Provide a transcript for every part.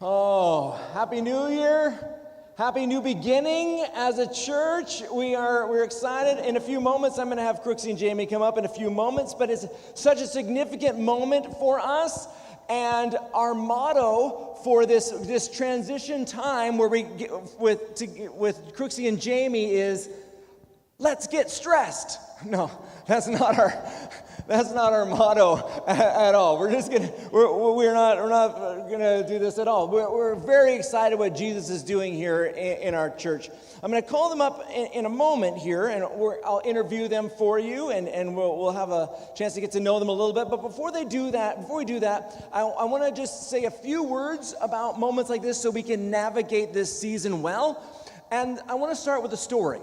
Oh, Happy New Year. Happy new beginning as a church. We're excited. In a few moments, I'm going to have Crooksy and Jamie come up in a few moments, but it's such a significant moment for us. And our motto for this transition time where we get with Crooksy and Jamie is, let's get stressed. No, that's not our motto at all. We're not gonna do this at all. We're very excited what Jesus is doing here in our church. I'm gonna call them up in a moment here, and I'll interview them for you, and we'll have a chance to get to know them a little bit. But before we do that, I want to just say a few words about moments like this so we can navigate this season well. And I want to start with a story.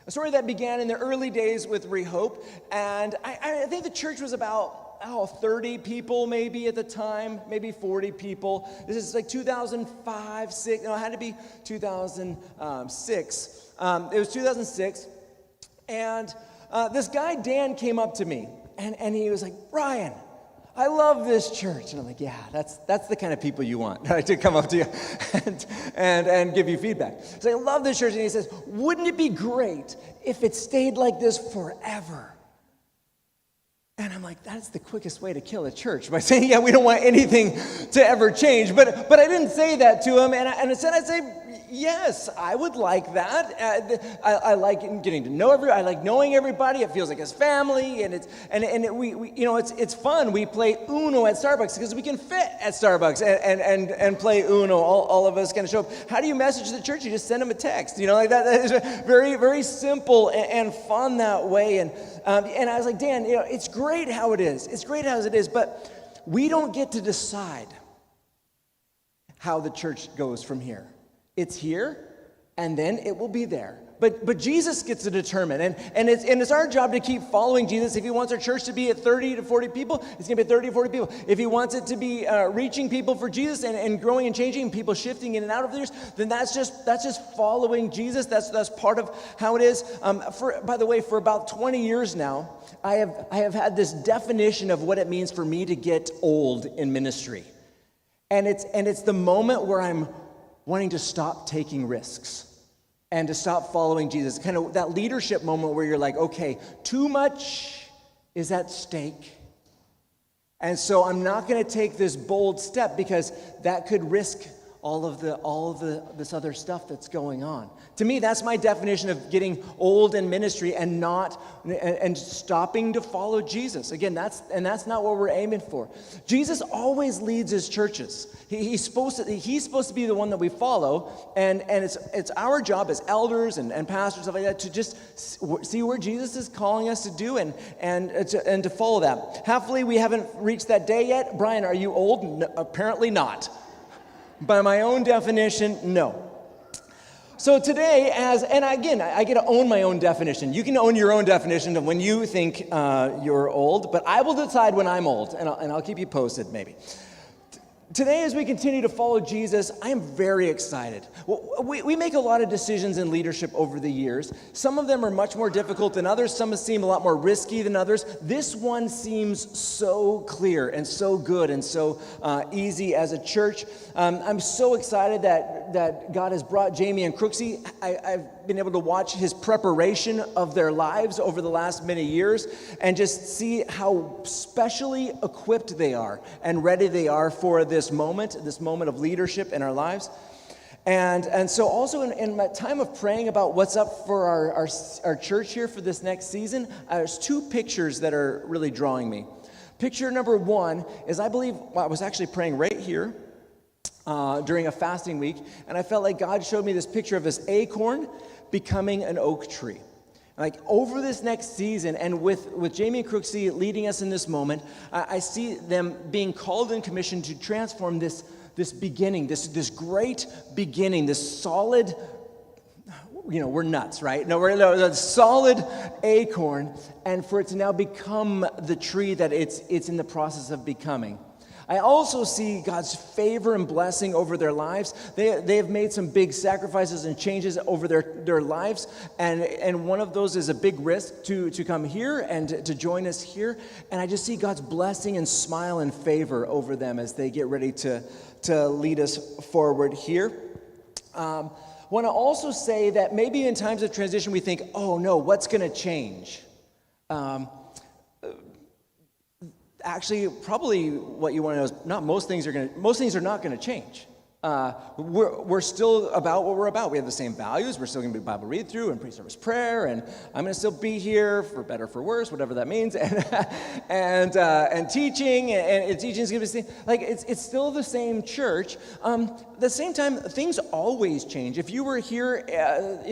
A story that began in the early days with Rehope, and I think the church was about 30 people maybe at the time, maybe 40 people. This is like 2005, 6. No, it had to be 2006. It was 2006, and this guy Dan came up to me, and he was like, "Brian, I love this church." And I'm like, "Yeah, that's the kind of people you want to come up to you and give you feedback." So I love this church, and he says, "Wouldn't it be great if it stayed like this forever?" And I'm like, that's the quickest way to kill a church, by saying, yeah, we don't want anything to ever change. But I didn't say that to him, and instead I'd say, yes, I would like that. I like getting to know everybody. I like knowing everybody. It feels like his family, and it's fun. We play Uno at Starbucks because we can fit at Starbucks and play Uno. All of us kind of show up. How do you message the church? You just send them a text. Like that. That is very, very simple and fun that way. And I was like, Dan, it's great how it is. It's great as it is, but we don't get to decide how the church goes from here. It's here, and then it will be there. But Jesus gets to determine, and it's our job to keep following Jesus. If he wants our church to be at 30 to 40 people, it's going to be 30 to 40 people. If he wants it to be reaching people for Jesus and growing and changing, people shifting in and out of theirs, then that's just following Jesus. That's part of how it is. By the way, for about 20 years now, I have had this definition of what it means for me to get old in ministry, and it's the moment where I'm wanting to stop taking risks and to stop following Jesus. Kind of that leadership moment where you're like, okay, too much is at stake. And so I'm not going to take this bold step because that could risk all of this other stuff that's going on. To me, that's my definition of getting old in ministry and stopping to follow Jesus. Again, that's not what we're aiming for. Jesus always leads his churches. He's supposed to be the one that we follow, and it's our job as elders and pastors, stuff like that, to just see where Jesus is calling us to do and to follow that. Happily, we haven't reached that day yet. Brian, are you old? No, apparently not. By my own definition, no. So today, I get to own my own definition. You can own your own definition of when you think you're old, but I will decide when I'm old, and I'll keep you posted maybe. Today, as we continue to follow Jesus, I am very excited. We make a lot of decisions in leadership over the years. Some of them are much more difficult than others. Some seem a lot more risky than others. This one seems so clear and so good and so easy as a church. I'm so excited that God has brought Jamie and Crooksy. I've been able to watch his preparation of their lives over the last many years and just see how specially equipped they are and ready they are for this moment of leadership in our lives. And so also in my time of praying about what's up for our church here for this next season, there's two pictures that are really drawing me. Picture number one is I was actually praying right here during a fasting week, and I felt like God showed me this picture of this acorn becoming an oak tree. Like over this next season, and with Jamie and Crooksy leading us in this moment, I see them being called and commissioned to transform this beginning, this great beginning, this solid, we're nuts, right? No, we're a solid acorn, and for it to now become the tree that it's in the process of becoming. I also see God's favor and blessing over their lives. They have made some big sacrifices and changes over their lives, and one of those is a big risk to come here and to join us here. And I just see God's blessing and smile and favor over them as they get ready to lead us forward here. Want to also say that maybe in times of transition we think, oh no, what's going to change? Actually, probably what you want to know is most things are not going to change. We're still about what we're about. We have the same values. We're still going to be Bible read through and pre-service prayer, and I'm going to still be here for better, for worse, whatever that means, and teaching, and teaching is going to be the same. Like it's still the same church. At the same time, things always change. If you were here at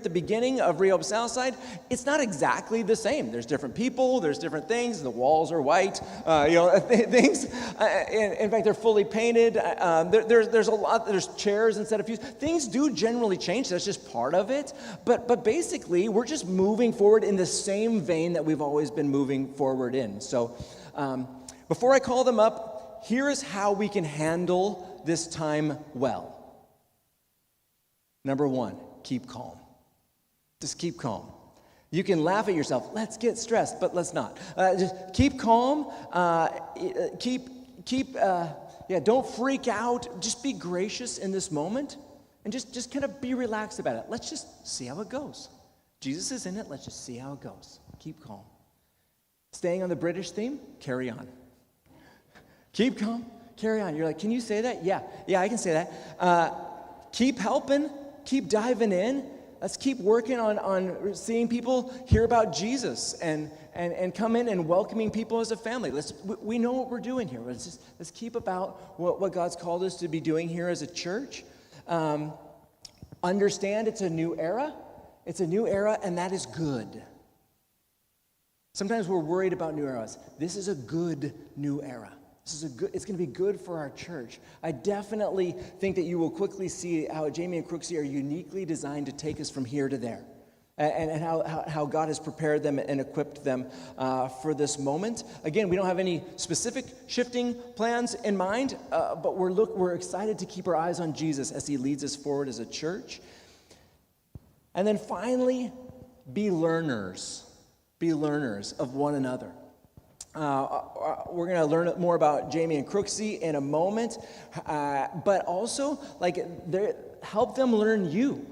the beginning of Rehoboth Southside, it's not exactly the same. There's different people. There's different things. The walls are white. Things. In fact, they're fully painted. There's a lot. There's chairs instead of pews. Things do generally change. That's just part of it. But basically, we're just moving forward in the same vein that we've always been moving forward in. So, before I call them up, here is how we can handle this time well. Number one, keep calm. Just keep calm. You can laugh at yourself. Let's get stressed, but let's not. Just keep calm. Don't freak out. Just be gracious in this moment, and just kind of be relaxed about it. Let's just see how it goes. Jesus is in it. Let's just see how it goes. Keep calm. Staying on the British theme, carry on. Keep calm, carry on. You're like, can you say that? Yeah, I can say that. Keep helping. Keep diving in. Let's keep working on seeing people hear about Jesus and come in and welcoming people as a family. We know what we're doing here. Let's keep about what God's called us to be doing here as a church. Understand it's a new era. It's a new era, and that is good. Sometimes we're worried about new eras. This is a good new era. It's going to be good for our church. I definitely think that you will quickly see how Jamie and Crooksy are uniquely designed to take us from here to there, and how God has prepared them and equipped them for this moment. Again, we don't have any specific shifting plans in mind, but we're excited to keep our eyes on Jesus as he leads us forward as a church. And then finally, be learners. Be learners of one another. We're going to learn more about Jamie and Crooksy in a moment, but also help them learn you.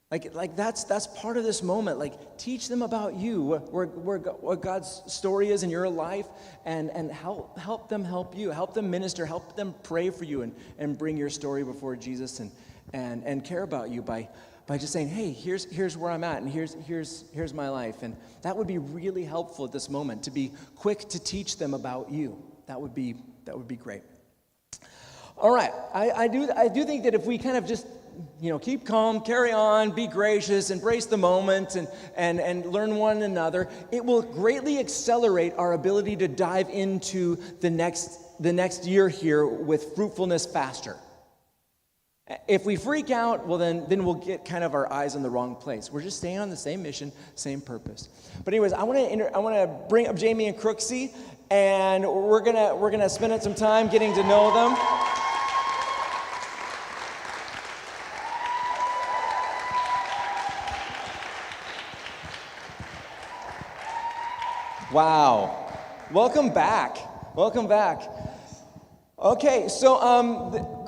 Like that's part of this moment. Like teach them about you, what God's story is in your life, and help them help you, help them minister, help them pray for you, and bring your story before Jesus and care about you by just saying, hey, here's where I'm at, and here's my life. And that would be really helpful at this moment, to be quick to teach them about you. That would be great. All right, I do think that if we kind of just keep calm, carry on, be gracious, embrace the moment, and learn one another, it will greatly accelerate our ability to dive into the next year here with fruitfulness faster. If we freak out, well, then we'll get kind of our eyes in the wrong place. We're just staying on the same mission, same purpose. But anyways, I want to bring up Jamie and Crooksy, and we're gonna spend some time getting to know them. Wow, welcome back. Okay, so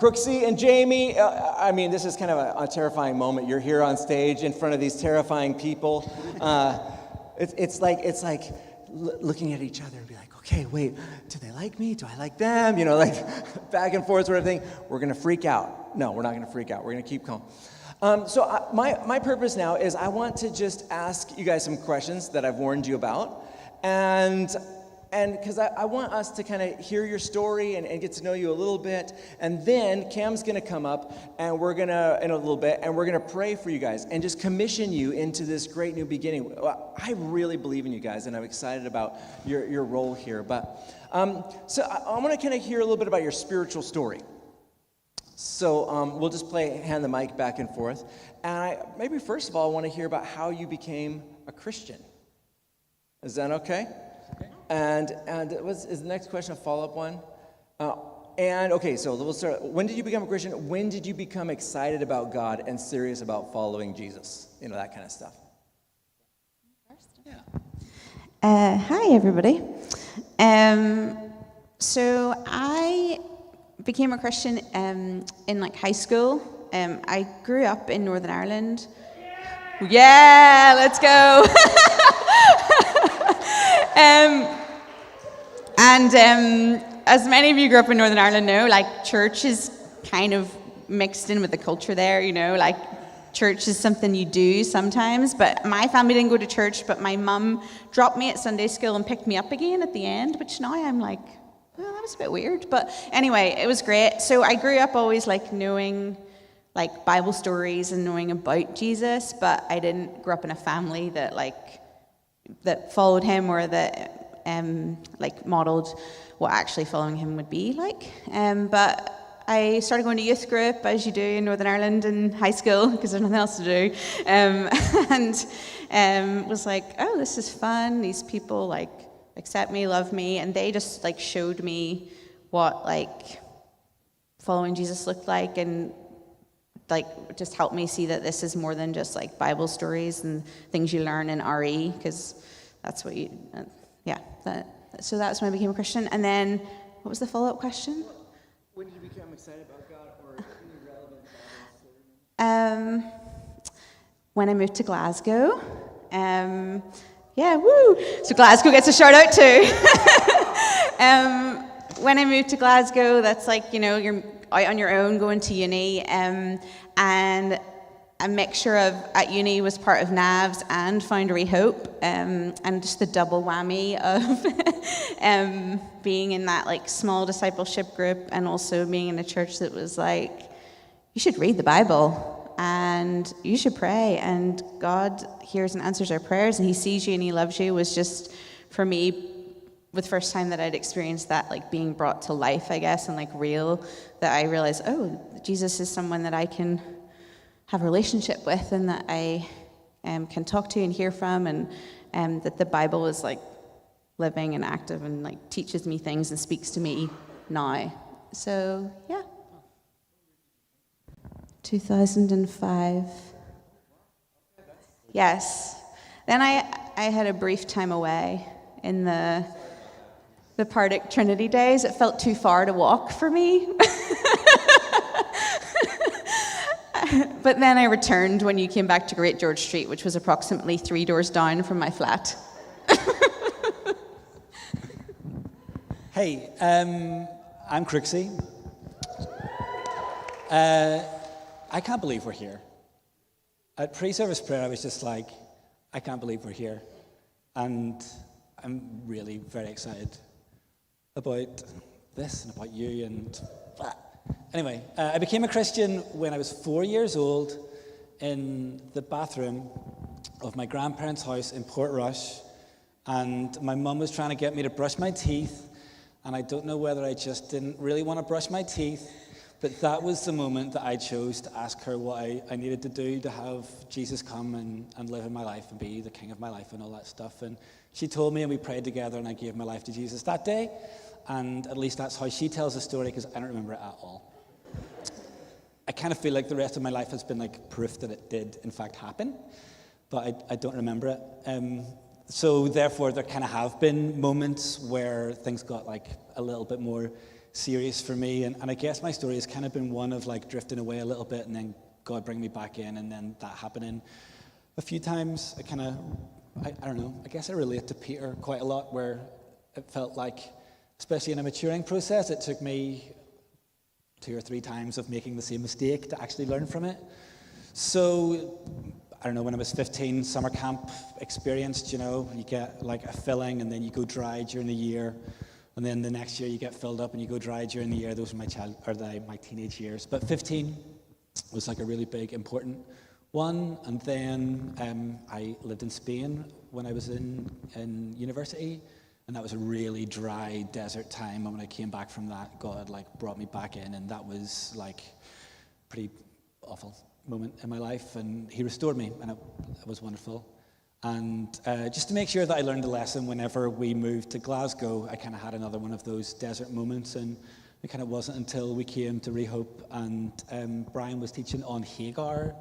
Crooksy and Jamie, this is kind of a terrifying moment. You're here on stage in front of these terrifying people. It's like looking at each other and be like, okay, wait, do they like me? Do I like them? Back and forth sort of thing. We're going to freak out. No, we're not going to freak out. We're going to keep calm. My purpose now is I want to just ask you guys some questions that I've warned you about. And because I want us to kind of hear your story and get to know you a little bit. And then Cam's going to come up, and we're going to, in a little bit, and we're going to pray for you guys and just commission you into this great new beginning. I really believe in you guys, and I'm excited about your role here. But so I want to kind of hear a little bit about your spiritual story. So we'll just hand the mic back and forth. And maybe first of all, I want to hear about how you became a Christian. Is that okay? And is the next question a follow-up one? And okay, so we'll start. When did you become a Christian? When did you become excited about God and serious about following Jesus? You know, that kind of stuff. Hi, everybody. So I became a Christian in like high school. I grew up in Northern Ireland. Yeah, let's go. As many of you grew up in Northern Ireland know, like church is kind of mixed in with the culture there, you know, like church is something you do sometimes, but my family didn't go to church, but my mum dropped me at Sunday school and picked me up again at the end, which now I'm like, well, that was a bit weird, but anyway, it was great. So I grew up always like knowing like Bible stories and knowing about Jesus, but I didn't grow up in a family that followed him or that like modeled what actually following him would be like. But I started going to youth group, as you do in Northern Ireland in high school, because there's nothing else to do, and was like, oh, this is fun. These people like accept me, love me, and they just like showed me what like following Jesus looked like, and like just helped me see that this is more than just like Bible stories and things you learn in RE, because that's what you, so that's when I became a Christian. And then, what was the follow-up question? When did you become excited about God or any relevant Bible story? When I moved to Glasgow. So Glasgow gets a shout out too. When I moved to Glasgow, that's like, you know, you're out on your own going to uni, and a mixture of at uni was part of NAVS and Foundry Hope, and just the double whammy of being in that like small discipleship group and also being in a church that was like, you should read the Bible and you should pray and God hears and answers our prayers and he sees you and he loves you, was just, for me, the first time that I'd experienced that like being brought to life, I guess, and like real, that I realized, oh, Jesus is someone that I can have a relationship with and that I can talk to and hear from, and that the Bible is like living and active and like teaches me things and speaks to me now. So yeah, 2005. Yes. Then I had a brief time away in the Partick Trinity days. It felt too far to walk for me. But then I returned when you came back to Great George Street, which was approximately 3 doors down from my flat. Hey, I'm Crooksy. I can't believe we're here. At pre-service prayer, I was just like, I can't believe we're here. And I'm really very excited about this and about you and that. Anyway, I became a Christian when I was 4 years old in the bathroom of my grandparents' house in Portrush, and my mum was trying to get me to brush my teeth, and I don't know whether I just didn't really want to brush my teeth, but that was the moment that I chose to ask her what I needed to do to have Jesus come and live in my life and be the king of my life and all that stuff. And she told me, and we prayed together, and I gave my life to Jesus that day, and at least that's how she tells the story, because I don't remember it at all. I kind of feel like the rest of my life has been like proof that it did in fact happen, but I don't remember it. So therefore there kind of have been moments where things got like a little bit more serious for me, and I guess my story has kind of been one of like drifting away a little bit and then God bring me back in, and then that happening a few times. I don't know, I guess I relate to Peter quite a lot, where it felt like, especially in a maturing process, it took me 2 or 3 times of making the same mistake to actually learn from it. So, I don't know, when I was 15, summer camp experienced, you know, you get like a filling and then you go dry during the year, and then the next year you get filled up and you go dry during the year. Those were my teenage years. But 15 was like a really big, important one. And then I lived in Spain when I was in university. And that was a really dry desert time. And when I came back from that, God like brought me back in, and that was like a pretty awful moment in my life. And he restored me, and it was wonderful. And just to make sure that I learned a lesson, whenever we moved to Glasgow, I kind of had another one of those desert moments. And It kind of wasn't until we came to Rehope and Brian was teaching on Hagar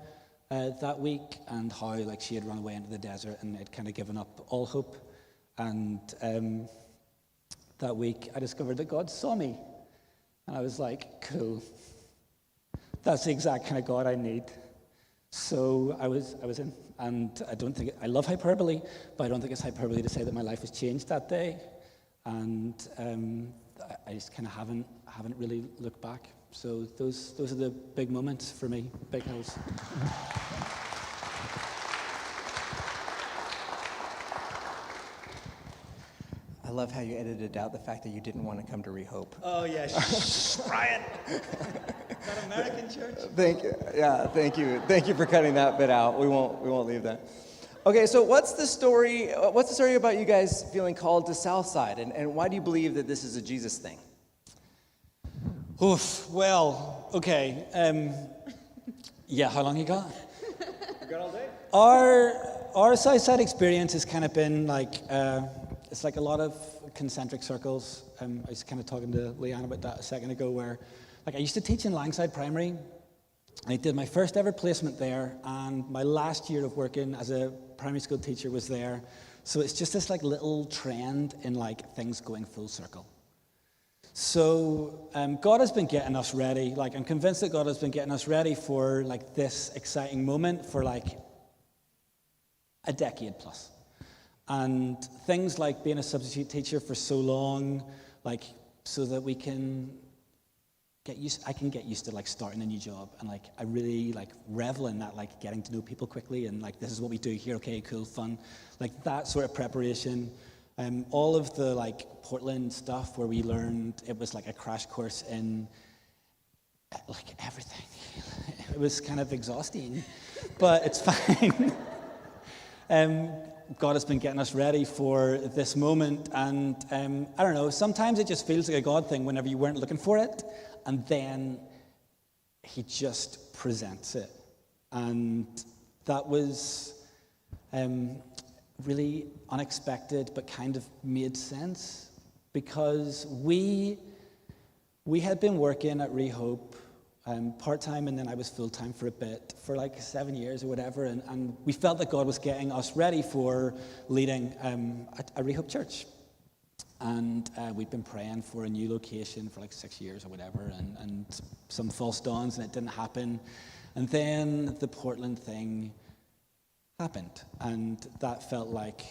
that week and how like she had run away into the desert and had kind of given up all hope. And that week I discovered that God saw me. And I was like, cool. That's the exact kind of God I need. So I was in. And I love hyperbole, but I don't think it's hyperbole to say that my life has changed that day. And I just kind of haven't really looked back. So those are the big moments for me, big hills. I love how you edited out the fact that you didn't want to come to Rehope. Oh, yeah, Brian. That American church. Thank you. Thank you for cutting that bit out. We won't leave that. Okay, so what's the story about you guys feeling called to Southside, and why do you believe that this is a Jesus thing? Oof, well, okay. Yeah, how long you got? You got all day. Our Southside experience has kind of been like, it's like a lot of concentric circles. I was kind of talking to Leanne about that a second ago, where like I used to teach in Langside Primary. I did my first ever placement there, and my last year of working as a primary school teacher was there. So it's just this like little trend in like things going full circle. So God has been getting us ready. Like I'm convinced that God has been getting us ready for like this exciting moment for like a decade plus. And things like being a substitute teacher for so long, like so that we can I can get used to like starting a new job, and like I really like revel in that, like getting to know people quickly, and like this is what we do here, okay, cool, fun, like that sort of preparation. All of the like Portland stuff where we learned, it was like a crash course in like everything. It was kind of exhausting, but it's fine. God has been getting us ready for this moment, and I don't know, sometimes it just feels like a God thing whenever you weren't looking for it, and then he just presents it. And that was really unexpected, but kind of made sense, because we had been working at Rehope part-time, and then I was full-time for a bit, for like 7 years or whatever, and we felt that God was getting us ready for leading a Rehope church. And we'd been praying for a new location for like 6 years or whatever, and some false dawns, and it didn't happen. And then the Portland thing happened, and that felt like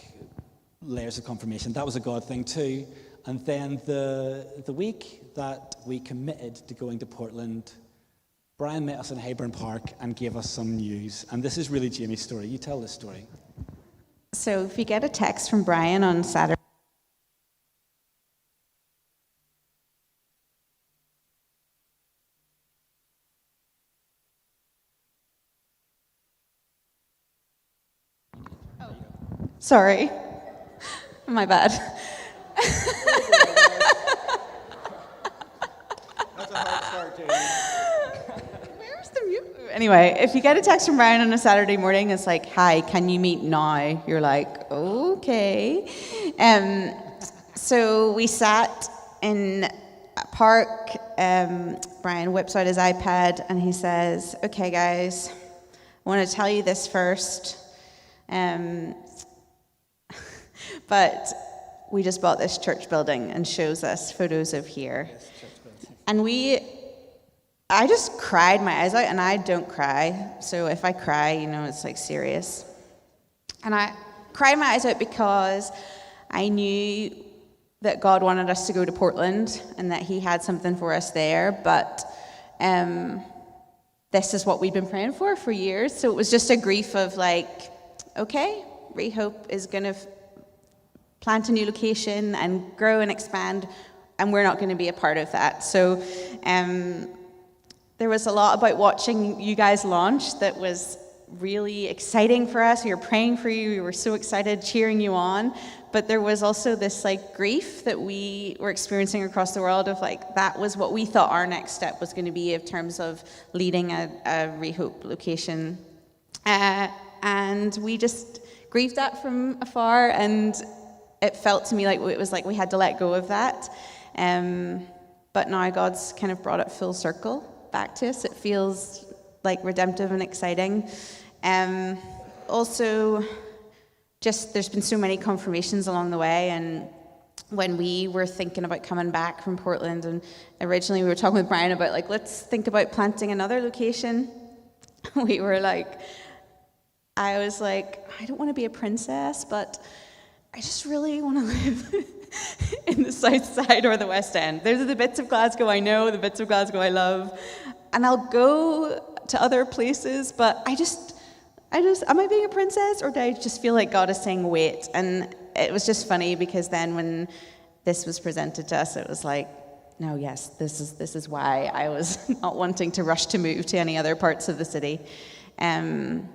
layers of confirmation. That was a God thing too. And then the week that we committed to going to Portland, Brian met us in Hayburn Park and gave us some news. And this is really Jamie's story. You tell this story. So if you get a text from Brian on Saturday, sorry, my bad. That's a hard start, Jamie. Where's the mute? Anyway, if you get a text from Brian on a Saturday morning, it's like, hi, can you meet now? You're like, okay. So we sat in a park. Brian whips out his iPad and he says, okay, guys, I want to tell you this first. But we just bought this church building, and shows us photos of here. Yes, church building. And I just cried my eyes out, and I don't cry. So if I cry, it's like serious. And I cried my eyes out because I knew that God wanted us to go to Portland and that he had something for us there. But this is what we've been praying for years. So it was just a grief of like, okay, Rehope is going to plant a new location and grow and expand, and we're not going to be a part of that. So there was a lot about watching you guys launch that was really exciting for us. We were praying for you. We were so excited, cheering you on. But there was also this like grief that we were experiencing across the world of like, that was what we thought our next step was going to be in terms of leading a Rehope location. And we just grieved that from afar, and it felt to me like it was like we had to let go of that. but now God's kind of brought it full circle back to us. It feels like redemptive and exciting. Also, just there's been so many confirmations along the way, and when we were thinking about coming back from Portland, and originally we were talking with Brian about, like, let's think about planting another location. We were like, I was like, I don't want to be a princess, but I just really want to live in the south side or the west end. Those are the bits of Glasgow I know, the bits of Glasgow I love. And I'll go to other places, but I just, am I being a princess, or do I just feel like God is saying wait? And it was just funny, because then when this was presented to us, it was like, no, yes, this is why I was not wanting to rush to move to any other parts of the city. And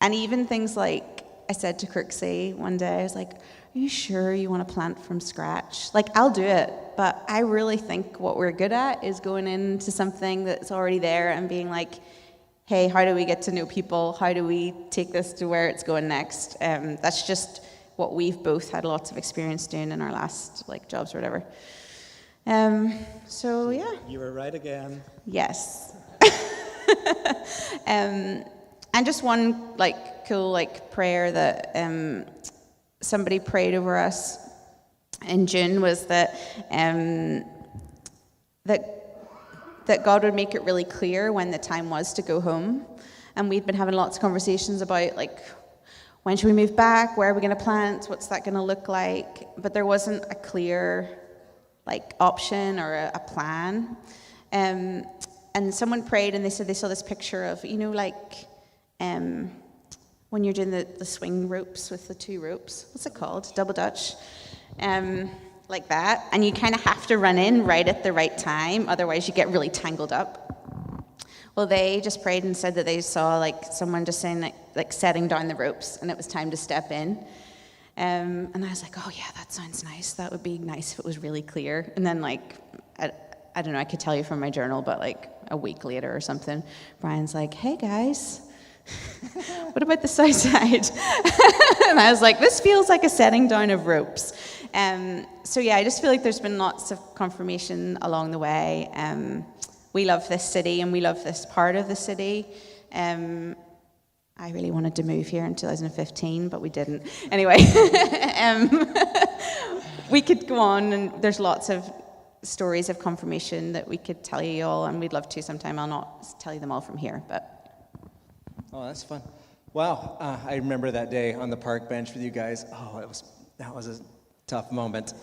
even things like, I said to Crooksy one day, I was like, are you sure you want to plant from scratch? Like, I'll do it, but I really think what we're good at is going into something that's already there and being like, hey, how do we get to know people? How do we take this to where it's going next? That's just what we've both had lots of experience doing in our last jobs or whatever. So yeah. You were right again. Yes. And just one cool prayer that somebody prayed over us in June was that that God would make it really clear when the time was to go home. And we'd been having lots of conversations about when should we move back, where are we going to plant, what's that going to look like, but there wasn't a clear option or a plan. And someone prayed, and they said they saw this picture of, when you're doing the swing ropes with the two ropes, what's it called? Double Dutch. Like that. And you kind of have to run in right at the right time, otherwise you get really tangled up. Well, they just prayed and said that they saw someone just saying setting down the ropes, and it was time to step in. And I was like, oh yeah, that sounds nice. That would be nice if it was really clear. And then I don't know, I could tell you from my journal, but a week later or something, Brian's like, hey guys, what about the south side? And I was like, this feels like a setting down of ropes. So yeah, I just feel like there's been lots of confirmation along the way. We love this city, and we love this part of the city. I really wanted to move here in 2015, but we didn't. Anyway, we could go on, and there's lots of stories of confirmation that we could tell you all, and we'd love to sometime. I'll not tell you them all from here, but... Oh, that's fun. Wow, I remember that day on the park bench with you guys. Oh, that was a tough moment.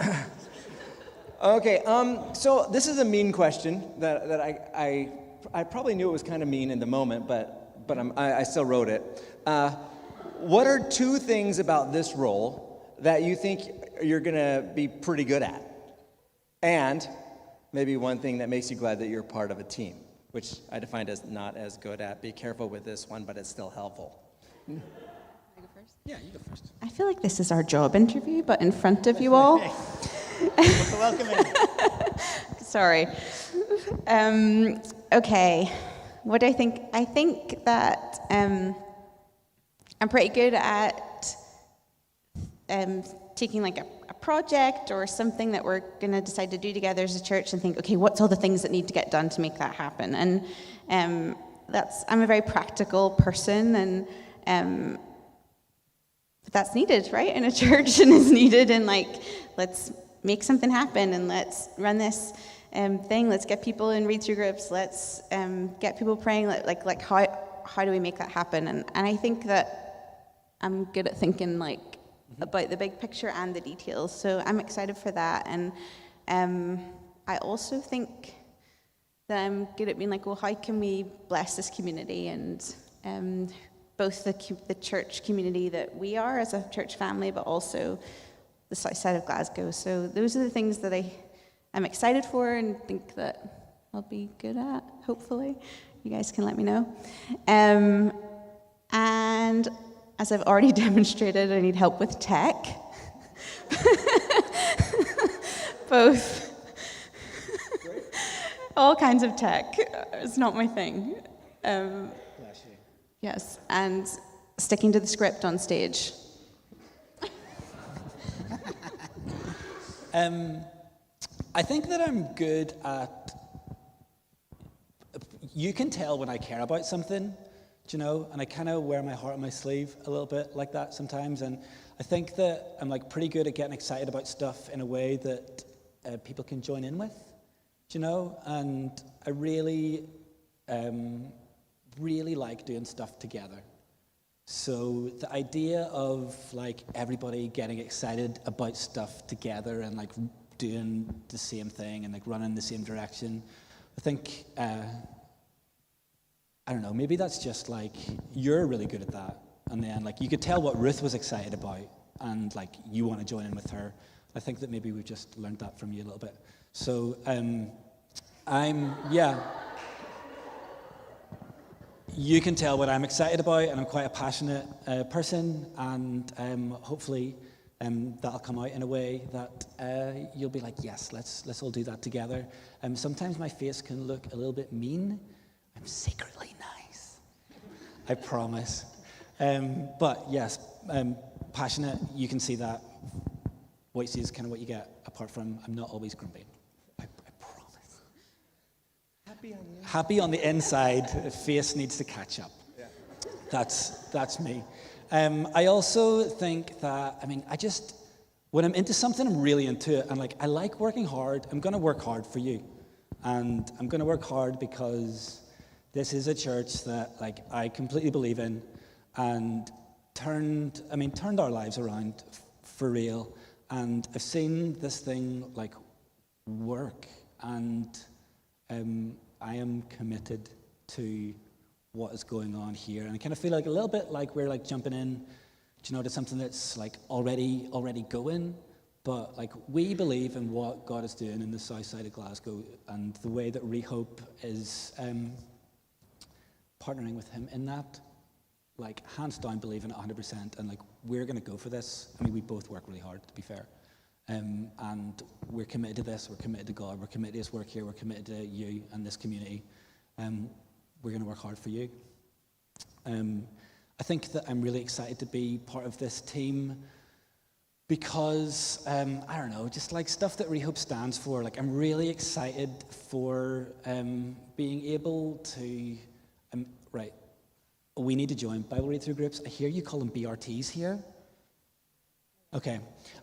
Okay, so this is a mean question that I probably knew it was kind of mean in the moment, but I still wrote it. What are two things about this role that you think you're going to be pretty good at? And maybe one thing that makes you glad that you're part of a team, which I defined as not as good at. Be careful with this one, but it's still helpful. Can I go first? Yeah, you go first. I feel like this is our job interview, but in front of you all. Welcome in. Sorry. Okay. What do I think? I think that I'm pretty good at taking a project or something that we're going to decide to do together as a church and think, okay, what's all the things that need to get done to make that happen? And I'm a very practical person, and that's needed, right, in a church, and is needed, and let's make something happen, and let's run this thing. Let's get people in read-through groups. Let's get people praying. How do we make that happen? And I think that I'm good at thinking about the big picture and the details. So I'm excited for that. And I also think that I'm good at being well, how can we bless this community, and both the church community that we are as a church family, but also the south side of Glasgow. So those are the things that I'm excited for and think that I'll be good at, hopefully. You guys can let me know. And as I've already demonstrated, I need help with tech. Both. All kinds of tech. It's not my thing. Yes, and sticking to the script on stage. I think that I'm good at, you can tell when I care about something, do you know? And I kind of wear my heart on my sleeve a little bit like that sometimes. And I think that I'm like pretty good at getting excited about stuff in a way that people can join in with, do you know? And I really like doing stuff together. So the idea of like everybody getting excited about stuff together and like doing the same thing and like running in the same direction, I think, I don't know, maybe that's just like, you're really good at that. And then like you could tell what Ruth was excited about and like you want to join in with her. I think that maybe we've just learned that from you a little bit. So you can tell what I'm excited about, and I'm quite a passionate person, and hopefully that'll come out in a way that you'll be like, yes, let's all do that together. Sometimes my face can look a little bit mean. I'm secretly nice, I promise. But yes, passionate, you can see that. What you see is kind of what you get, apart from I'm not always grumpy. I promise. Happy on the inside, face needs to catch up. Yeah. That's me. I also think that, when I'm into something, I'm really into it. And like, I like working hard. I'm going to work hard for you. And I'm going to work hard because this is a church that like I completely believe in and turned our lives around for real. And I've seen this thing like work, and I am committed to what is going on here. And I kind of feel like a little bit like we're like jumping in, to something that's like already going. But like we believe in what God is doing in the south side of Glasgow, and the way that Rehope is partnering with him in that, like hands down believe in it 100%. And like we're going to go for this. We both work really hard, to be fair. And we're committed to this, we're committed to God, we're committed to His work here, we're committed to you and this community. We're going to work hard for you. I think that I'm really excited to be part of this team because, I don't know, just like stuff that Rehope stands for. Like I'm really excited for being able to, right, we need to join Bible read-through groups. I hear you call them BRTs here. Okay,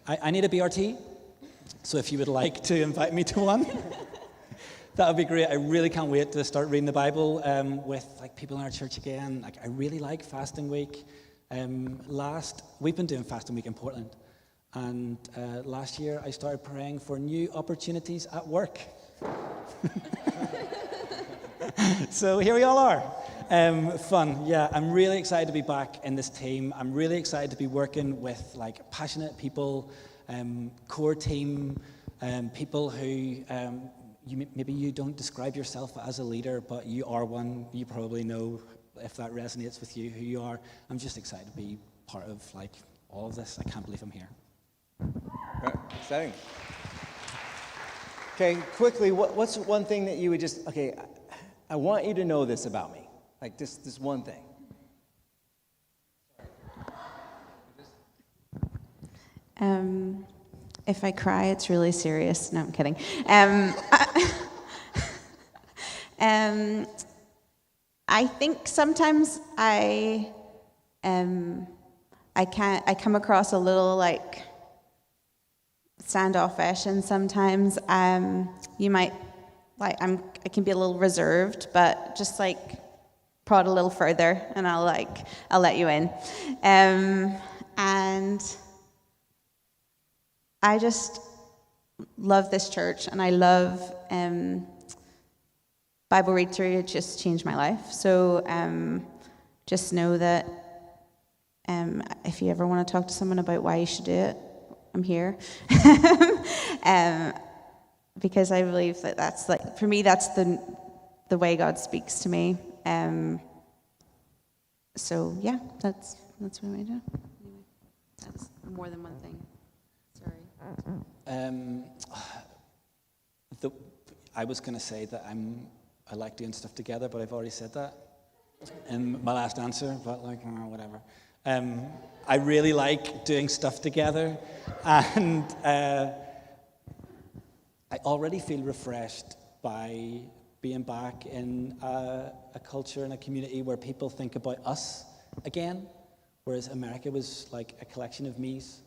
I need a BRT, so if you would like to invite me to one, that would be great. I really can't wait to start reading the Bible with like people in our church again. Like I really like Fasting Week. We've been doing Fasting Week in Portland, and last year I started praying for new opportunities at work. So here we all are. Fun, yeah. I'm really excited to be back in this team. I'm really excited to be working with like passionate people, core team, people who maybe you don't describe yourself as a leader, but you are one. You probably know if that resonates with you, who you are. I'm just excited to be part of like all of this. I can't believe I'm here. Right. Exciting. Okay, quickly, what's one thing that you would just, I want you to know this about me. Like this one thing. If I cry, it's really serious. No, I'm kidding. I think sometimes I come across a little like standoffish, and sometimes you might like I can be a little reserved, but just like prod a little further, and I'll let you in. And I just love this church, and I love Bible read through. It just changed my life. So just know that if you ever want to talk to someone about why you should do it, I'm here. Because I believe that that's like, for me, that's the way God speaks to me. So yeah, that's what I do. Anyway, that's more than one thing. Sorry. I was going to say that I like doing stuff together, but I've already said that in my last answer. But like, whatever. I really like doing stuff together, and I already feel refreshed by being back in a culture and a community where people think about us again, whereas America was like a collection of me's.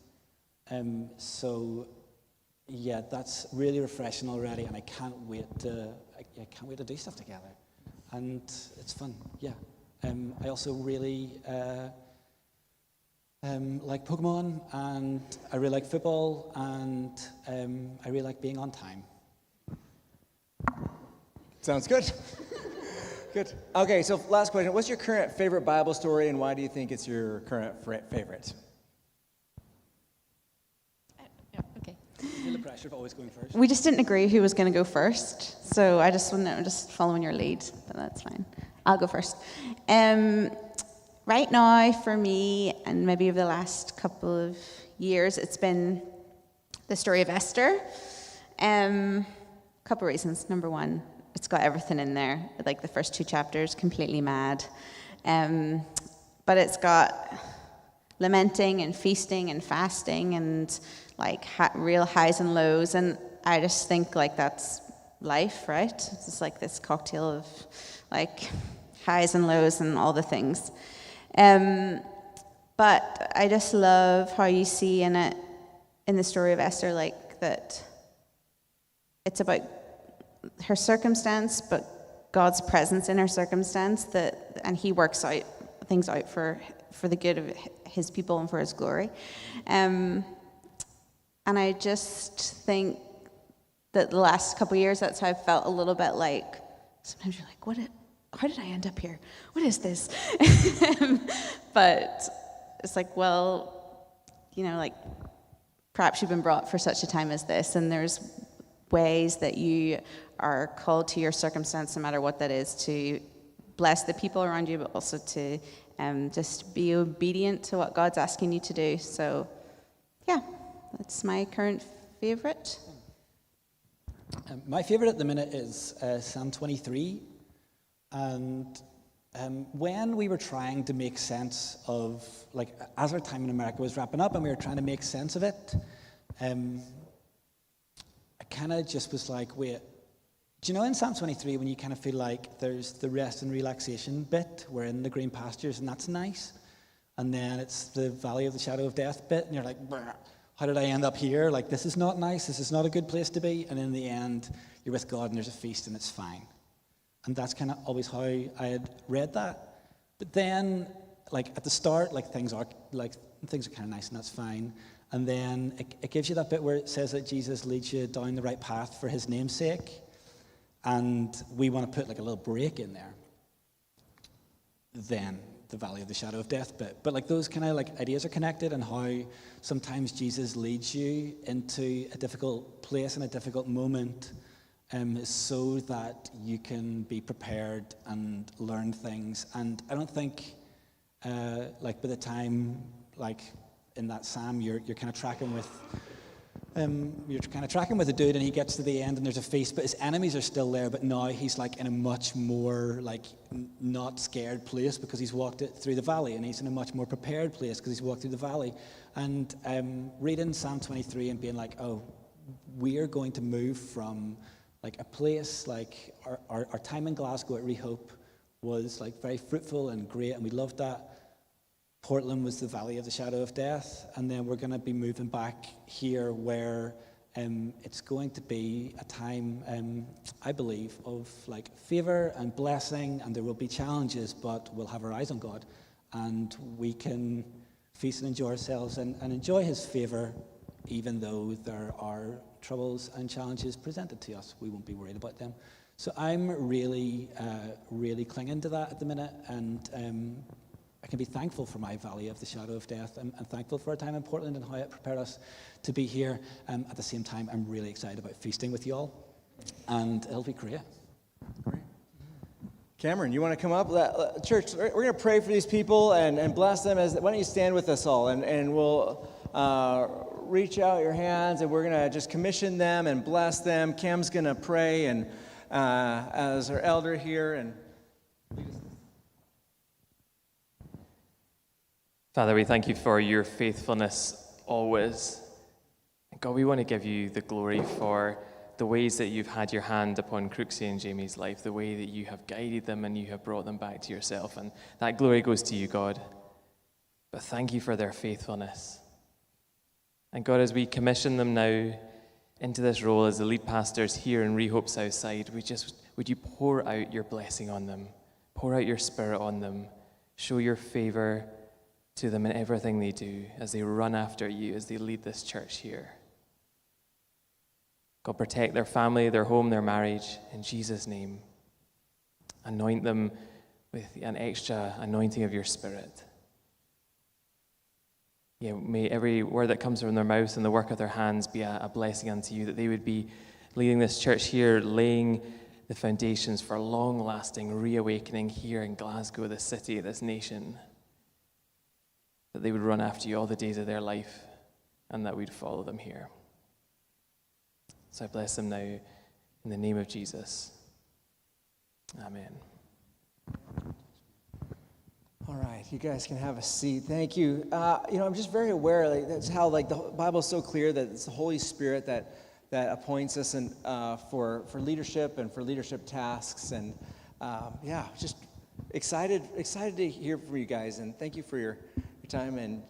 So yeah, that's really refreshing already, and I can't wait to do stuff together, and it's fun. Yeah. I also really like Pokemon, and I really like football, and I really like being on time. Sounds good. Good. Okay, so last question. What's your current favorite Bible story, and why do you think it's your current favorite? Okay. Feel the pressure of always going first. We just didn't agree who was going to go first, so I'm just following your lead, but that's fine. I'll go first. Right now, for me, and maybe over the last couple of years, it's been the story of Esther. Couple reasons. Number one, it's got everything in there. Like the first 2 chapters, completely mad. But it's got lamenting and feasting and fasting and like real highs and lows. And I just think like that's life, right? It's just like this cocktail of like highs and lows and all the things. But I just love how you see in the story of Esther, like that it's about her circumstance, but God's presence in her circumstance, and he works things out for the good of his people and for his glory. And I just think that the last couple of years, that's how I felt a little bit like, sometimes you're like, how did I end up here? What is this? But it's like, well, like perhaps you've been brought for such a time as this, and there's ways that you are called to your circumstance, no matter what that is, to bless the people around you, but also to just be obedient to what God's asking you to do. So, yeah, that's my current favorite. My favorite at the minute is Psalm 23. And when we were trying to make sense of, like, as our time in America was wrapping up and we were trying to make sense of it, I kind of just was like, wait, do you know in Psalm 23 when you kind of feel like there's the rest and relaxation bit, we're in the green pastures and that's nice, and then it's the valley of the shadow of death bit, and you're like, how did I end up here? Like, this is not nice, this is not a good place to be, and in the end, you're with God and there's a feast and it's fine. And that's kind of always how I had read that. But then, like at the start, like things are kind of nice and that's fine. And then it gives you that bit where it says that Jesus leads you down the right path for his name's sake. And we want to put like a little break in there. Then the valley of the shadow of death bit. But like those kind of like ideas are connected, and how sometimes Jesus leads you into a difficult place and a difficult moment, so that you can be prepared and learn things. And I don't think, like by the time, like in that psalm, you're kind of tracking with, the dude, and he gets to the end, and there's a feast, but his enemies are still there. But now he's like in a much more like not scared place because he's walked it through the valley, and he's in a much more prepared place because he's walked through the valley. And reading Psalm 23 and being like, oh, we are going to move from like a place like our time in Glasgow at Rehope was like very fruitful and great, and we loved that. Portland was the valley of the shadow of death, and then we're going to be moving back here where it's going to be a time, I believe, of like favor and blessing, and there will be challenges, but we'll have our eyes on God, and we can feast and enjoy ourselves and enjoy his favor, even though there are troubles and challenges presented to us. We won't be worried about them. So I'm really, really clinging to that at the minute, and I can be thankful for my valley of the shadow of death. I'm thankful for our time in Portland and how it prepared us to be here. At the same time, I'm really excited about feasting with you all, and it'll be great. Great. Cameron, you want to come up? Church, we're going to pray for these people and bless them. Why don't you stand with us all, and we'll reach out your hands, and we're going to just commission them and bless them. Cam's going to pray, and as our elder here, and Father, we thank you for your faithfulness always. God, we want to give you the glory for the ways that you've had your hand upon Crooksy and Jamie's life, the way that you have guided them and you have brought them back to yourself. And that glory goes to you, God. But thank you for their faithfulness. And God, as we commission them now into this role as the lead pastors here in Rehope Southside, would you pour out your blessing on them, pour out your Spirit on them, show your favor to them in everything they do as they run after you, as they lead this church here. God, protect their family, their home, their marriage, in Jesus' name. Anoint them with an extra anointing of your Spirit. Yeah, may every word that comes from their mouth and the work of their hands be a blessing unto you, that they would be leading this church here, laying the foundations for long-lasting reawakening here in Glasgow, this city, this nation, that they would run after you all the days of their life and that we'd follow them here. So I bless them now in the name of Jesus. Amen. All right, you guys can have a seat. Thank you. I'm just very aware, that's how the Bible is so clear that it's the Holy Spirit that appoints us and for leadership and for leadership tasks. And just excited to hear from you guys. And thank you for your time. And